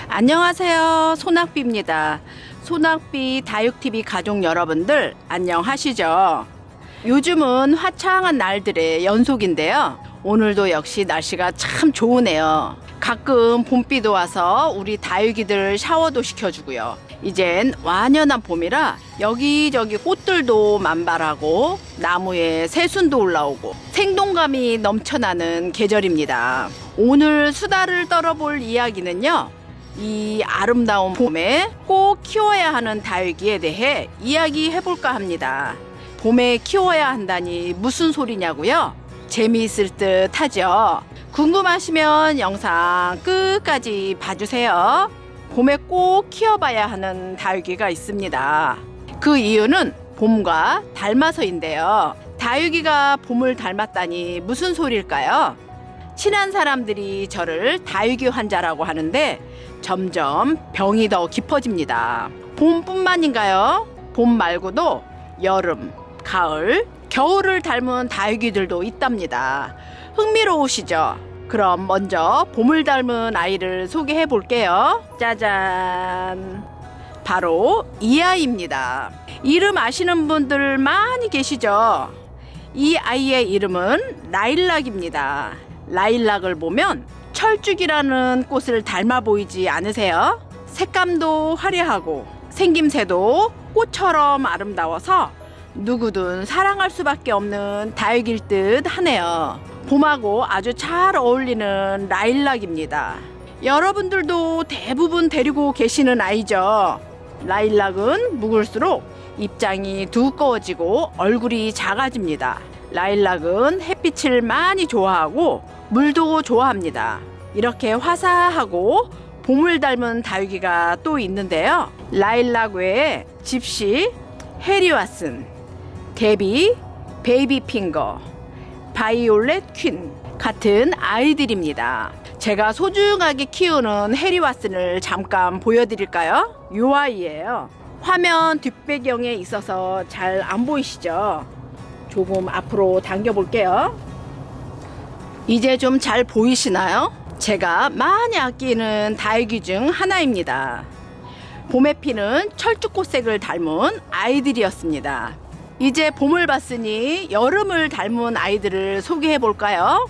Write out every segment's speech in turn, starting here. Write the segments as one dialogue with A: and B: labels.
A: 안녕하세요. 소낙비입니다. 소낙비 다육TV 가족 여러분들 안녕하시죠? 요즘은 화창한 날들의 연속인데요. 오늘도 역시 날씨가 참 좋으네요. 가끔 봄비도 와서 우리 다육이들 샤워도 시켜주고요. 이젠 완연한 봄이라 여기저기 꽃들도 만발하고 나무에 새순도 올라오고 생동감이 넘쳐나는 계절입니다. 오늘 수다를 떨어볼 이야기는요, 이 아름다운 봄에 꼭 키워야 하는 다육이에 대해 이야기해볼까 합니다. 봄에 키워야 한다니 무슨 소리냐고요? 재미있을 듯 하죠? 궁금하시면 영상 끝까지 봐주세요. 봄에 꼭 키워봐야 하는 다육이가 있습니다. 그 이유는 봄과 닮아서인데요. 다육이가 봄을 닮았다니 무슨 소릴까요? 친한 사람들이 저를 다육이 환자라고 하는데 점점 병이 더 깊어집니다. 봄뿐만인가요? 봄 말고도 여름, 가을, 겨울을 닮은 다육이들도 있답니다. 흥미로우시죠? 그럼 먼저 봄을 닮은 아이를 소개해 볼게요. 짜잔! 바로 이 아이입니다. 이름 아시는 분들 많이 계시죠? 이 아이의 이름은 라일락입니다. 라일락을 보면 철쭉이라는 꽃을 닮아 보이지 않으세요? 색감도 화려하고 생김새도 꽃처럼 아름다워서 누구든 사랑할 수밖에 없는 다육일 듯 하네요. 봄하고 아주 잘 어울리는 라일락입니다. 여러분들도 대부분 데리고 계시는 아이죠. 라일락은 묵을수록 입장이 두꺼워지고 얼굴이 작아집니다. 라일락은 햇빛을 많이 좋아하고 물도 좋아합니다. 이렇게 화사하고 봄을 닮은 다육이가 또 있는데요. 라일락 외에 집시, 해리왓슨, 데비, 베이비핑거, 바이올렛 퀸 같은 아이들입니다. 제가 소중하게 키우는 해리왓슨을 잠깐 보여드릴까요? 이 아이예요. 화면 뒷배경에 있어서 잘 안 보이시죠? 조금 앞으로 당겨 볼게요. 이제 좀 잘 보이시나요? 제가 많이 아끼는 다육이 중 하나입니다. 봄에 피는 철쭉꽃색을 닮은 아이들이었습니다. 이제 봄을 봤으니 여름을 닮은 아이들을 소개해 볼까요?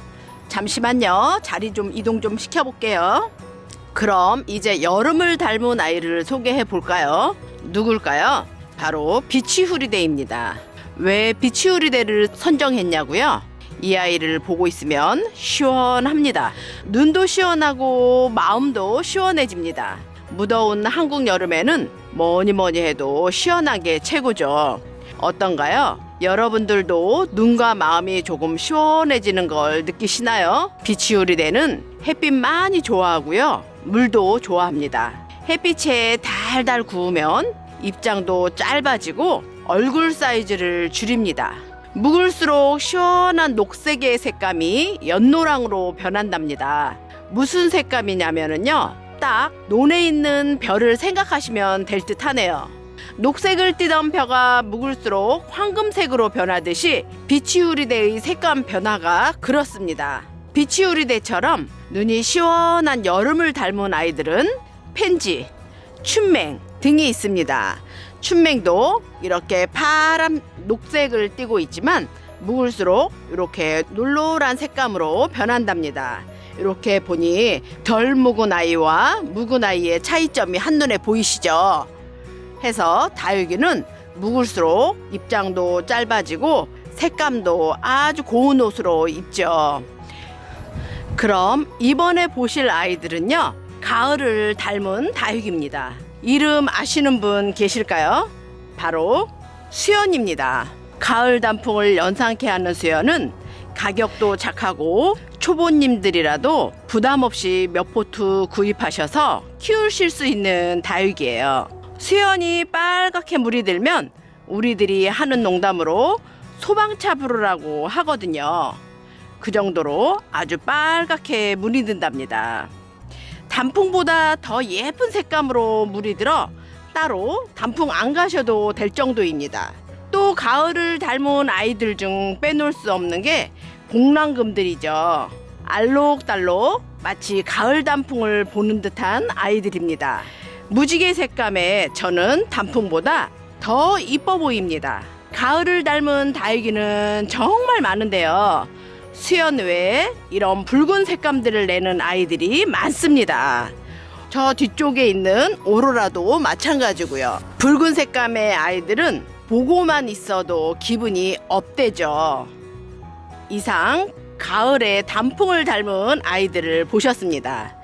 A: 잠시만요. 자리 좀 이동 좀 시켜 볼게요. 그럼 이제 여름을 닮은 아이를 소개해 볼까요? 누굴까요? 바로 비치후리데입니다. 왜 비치후리데를 선정했냐고요? 이 아이를 보고 있으면 시원합니다. 눈도 시원하고 마음도 시원해집니다. 무더운 한국 여름에는 뭐니 해도 시원하게 최고죠. 어떤가요? 여러분들도 눈과 마음이 조금 시원해지는 걸 느끼시나요? 비치후리데는 햇빛 많이 좋아하고요. 물도 좋아합니다. 햇빛에 달달 구우면 입장도 짧아지고 얼굴 사이즈를 줄입니다. 묵을수록 시원한 녹색의 색감이 연노랑으로 변한답니다. 무슨 색감이냐면요, 딱 논에 있는 별을 생각하시면 될 듯 하네요. 녹색을 띠던 벼가 묵을수록 황금색으로 변하듯이 비치후리데의 색감 변화가 그렇습니다. 비치후리데처럼 눈이 시원한 여름을 닮은 아이들은 펜지, 춘맹 등이 있습니다. 춘맹도 이렇게 파란 녹색을 띠고 있지만 묵을수록 이렇게 놀노란 색감으로 변한답니다. 이렇게 보니 덜 묵은 아이와 묵은 아이의 차이점이 한눈에 보이시죠? 해서 다육이는 묵을수록 입장도 짧아지고 색감도 아주 고운 옷으로 입죠. 그럼 이번에 보실 아이들은요, 가을을 닮은 다육입니다. 이름 아시는 분 계실까요? 바로 수연입니다. 가을 단풍을 연상케 하는 수연은 가격도 착하고 초보님들이라도 부담 없이 몇 포트 구입하셔서 키우실 수 있는 다육이에요. 수연이 빨갛게 물이 들면 우리들이 하는 농담으로 소방차 부르라고 하거든요. 그 정도로 아주 빨갛게 물이 든답니다. 단풍보다 더 예쁜 색감으로 물이 들어 따로 단풍 안 가셔도 될 정도입니다. 또 가을을 닮은 아이들 중 빼놓을 수 없는 게 복랑금들이죠. 알록달록 마치 가을 단풍을 보는 듯한 아이들입니다. 무지개 색감의 저는 단풍보다 더 이뻐 보입니다. 가을을 닮은 다육이는 정말 많은데요. 수연 외에 이런 붉은 색감들을 내는 아이들이 많습니다. 저 뒤쪽에 있는 오로라도 마찬가지고요. 붉은 색감의 아이들은 보고만 있어도 기분이 업되죠. 이상 가을에 단풍을 닮은 아이들을 보셨습니다.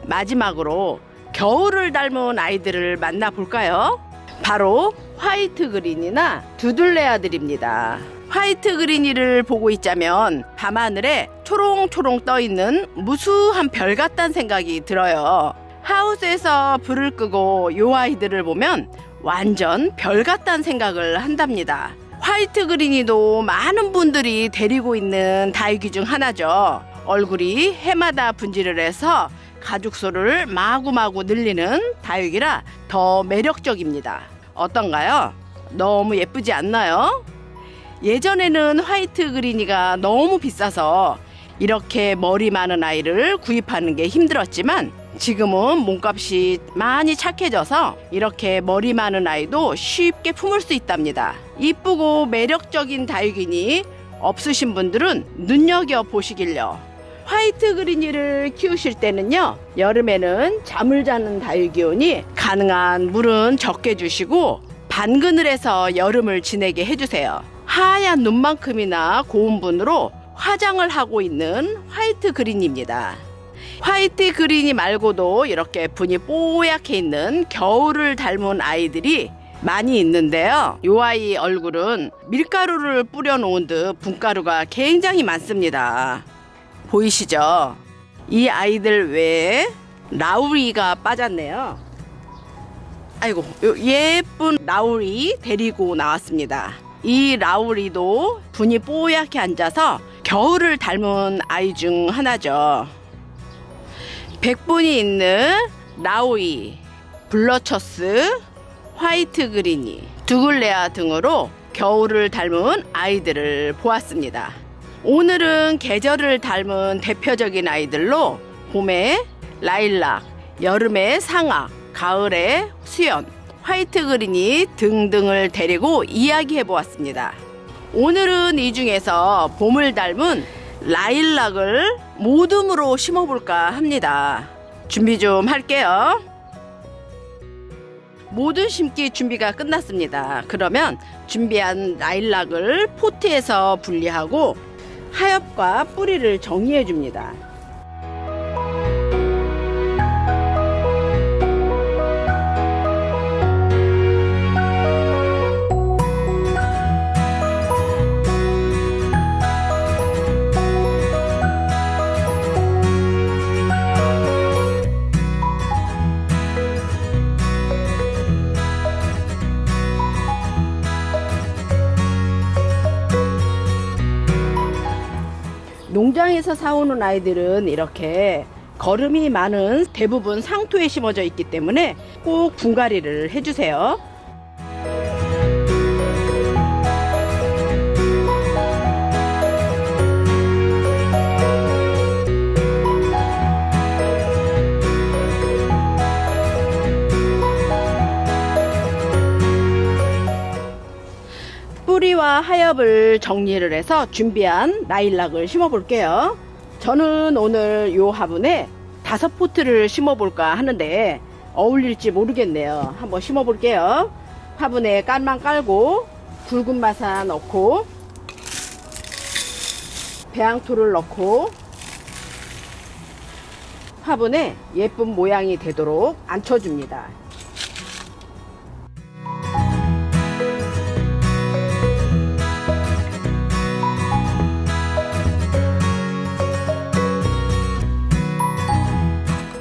A: 마지막으로 겨울을 닮은 아이들을 만나볼까요? 바로 화이트 그린이나 두들레아들입니다. 화이트 그린이를 보고 있자면 밤하늘에 초롱초롱 떠있는 무수한 별 같다는 생각이 들어요. 하우스에서 불을 끄고 요 아이들을 보면 완전 별 같다는 생각을 한답니다. 화이트 그린이도 많은 분들이 데리고 있는 다육이 중 하나죠. 얼굴이 해마다 분질을 해서 가죽소를 마구마구 늘리는 다육이라 더 매력적입니다. 어떤가요? 너무 예쁘지 않나요? 예전에는 화이트 그린이가 너무 비싸서 이렇게 머리 많은 아이를 구입하는 게 힘들었지만 지금은 몸값이 많이 착해져서 이렇게 머리 많은 아이도 쉽게 품을 수 있답니다. 이쁘고 매력적인 다육이니 없으신 분들은 눈여겨보시길요. 화이트 그린이를 키우실 때는요, 여름에는 잠을 자는 다육이오니 가능한 물은 적게 주시고 반그늘에서 여름을 지내게 해주세요. 하얀 눈만큼이나 고운 분으로 화장을 하고 있는 화이트 그린입니다. 화이트 그린이 말고도 이렇게 분이 뽀얗게 있는 겨울을 닮은 아이들이 많이 있는데요. 이 아이 얼굴은 밀가루를 뿌려 놓은 듯 분가루가 굉장히 많습니다. 보이시죠? 이 아이들 외에 라우리가 빠졌네요. 아이고, 예쁜 라우리 데리고 나왔습니다. 이 라우리도 분이 뽀얗게 앉아서 겨울을 닮은 아이 중 하나죠. 백분이 있는 라우이, 블러처스, 화이트 그린이, 두글레아 등으로 겨울을 닮은 아이들을 보았습니다. 오늘은 계절을 닮은 대표적인 아이들로 봄에 라일락, 여름에 상아, 가을에 수연, 화이트 그린이 등등을 데리고 이야기해 보았습니다. 오늘은 이 중에서 봄을 닮은 라일락을 모듬으로 심어볼까 합니다. 준비 좀 할게요. 모든 심기 준비가 끝났습니다. 그러면 준비한 라일락을 포트에서 분리하고 하엽과 뿌리를 정리해 줍니다. 농장에서 사오는 아이들은 이렇게 거름이 많은 대부분 상토에 심어져 있기 때문에 꼭 분갈이를 해주세요. 뿌리와 하엽을 정리를 해서 준비한 라일락을 심어 볼게요. 저는 오늘 요 화분에 5포트를 심어 볼까 하는데 어울릴지 모르겠네요. 한번 심어 볼게요. 화분에 깐만 깔고 굵은 마사 넣고 배양토를 넣고 화분에 예쁜 모양이 되도록 앉혀줍니다.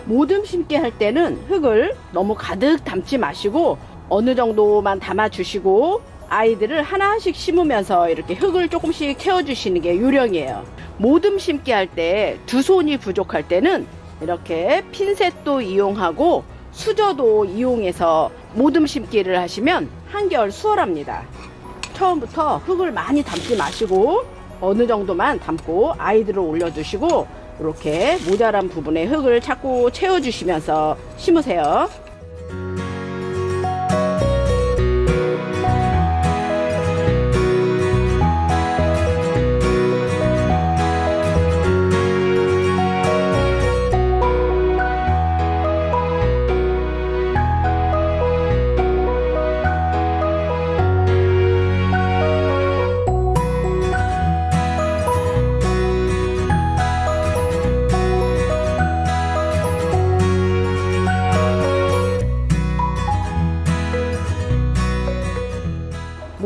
A: 모듬 심기 할 때는 흙을 너무 가득 담지 마시고 어느 정도만 담아 주시고 아이들을 하나씩 심으면서 이렇게 흙을 조금씩 캐어 주시는 게 요령이에요. 모듬 심기 할 때 두 손이 부족할 때는 이렇게 핀셋도 이용하고 수저도 이용해서 모듬 심기를 하시면 한결 수월합니다. 처음부터 흙을 많이 담지 마시고 어느 정도만 담고 아이들을 올려두시고 이렇게 모자란 부분에 흙을 자꾸 채워주시면서 심으세요.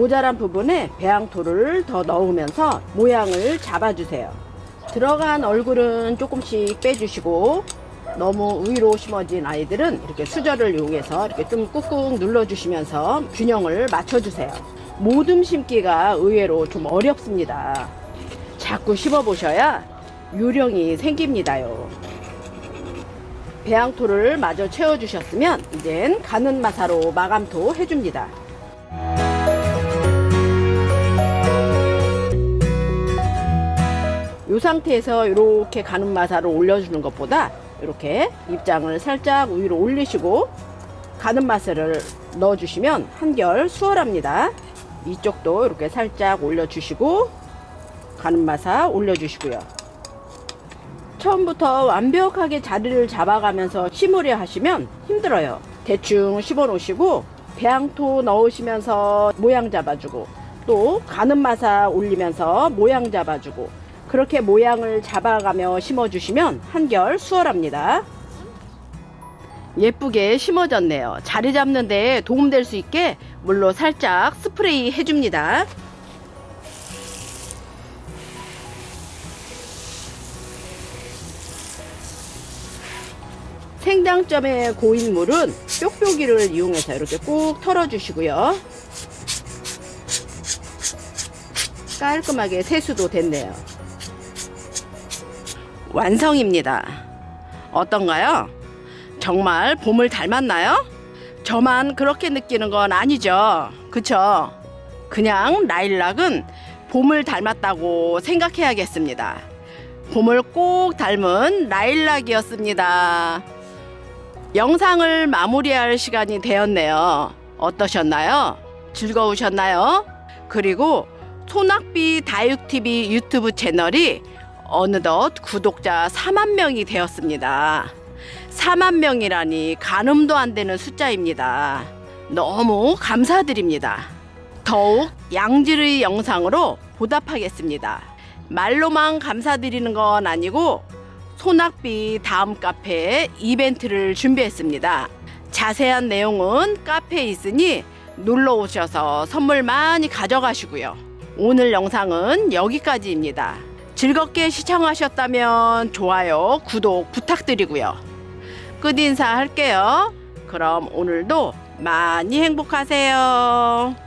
A: 모자란 부분에 배양토를 더 넣으면서 모양을 잡아주세요. 들어간 얼굴은 조금씩 빼주시고 너무 위로 심어진 아이들은 이렇게 수저를 이용해서 이렇게 좀 꾹꾹 눌러주시면서 균형을 맞춰주세요. 모둠 심기가 의외로 좀 어렵습니다. 자꾸 심어보셔야 요령이 생깁니다요. 배양토를 마저 채워주셨으면 이젠 가는 마사로 마감토 해줍니다. 이 상태에서 이렇게 가는 마사를 올려주는 것보다 이렇게 입장을 살짝 위로 올리시고 가는 마사를 넣어주시면 한결 수월합니다. 이쪽도 이렇게 살짝 올려주시고 가는 마사 올려주시고요. 처음부터 완벽하게 자리를 잡아가면서 심으려 하시면 힘들어요. 대충 심어 놓으시고 배양토 넣으시면서 모양 잡아주고 또 가는 마사 올리면서 모양 잡아주고 그렇게 모양을 잡아가며 심어주시면 한결 수월합니다. 예쁘게 심어졌네요. 자리 잡는 데 도움될 수 있게 물로 살짝 스프레이 해줍니다. 생장점에 고인 물은 뾱뾱이를 이용해서 이렇게 꾹 털어주시고요. 깔끔하게 세수도 됐네요. 완성입니다. 어떤가요? 정말 봄을 닮았나요? 저만 그렇게 느끼는 건 아니죠. 그쵸? 그냥 라일락은 봄을 닮았다고 생각해야겠습니다. 봄을 꼭 닮은 라일락이었습니다. 영상을 마무리할 시간이 되었네요. 어떠셨나요? 즐거우셨나요? 그리고 소낙비 다육TV 유튜브 채널이 어느덧 구독자 4만 명이 되었습니다. 4만 명이라니 가늠도 안 되는 숫자입니다. 너무 감사드립니다. 더욱 양질의 영상으로 보답하겠습니다. 말로만 감사드리는 건 아니고 소낙비 다음 카페에 이벤트를 준비했습니다. 자세한 내용은 카페에 있으니 놀러 오셔서 선물 많이 가져가시고요. 오늘 영상은 여기까지입니다. 즐겁게 시청하셨다면 좋아요, 구독 부탁드리고요. 끝인사 할게요. 그럼 오늘도 많이 행복하세요.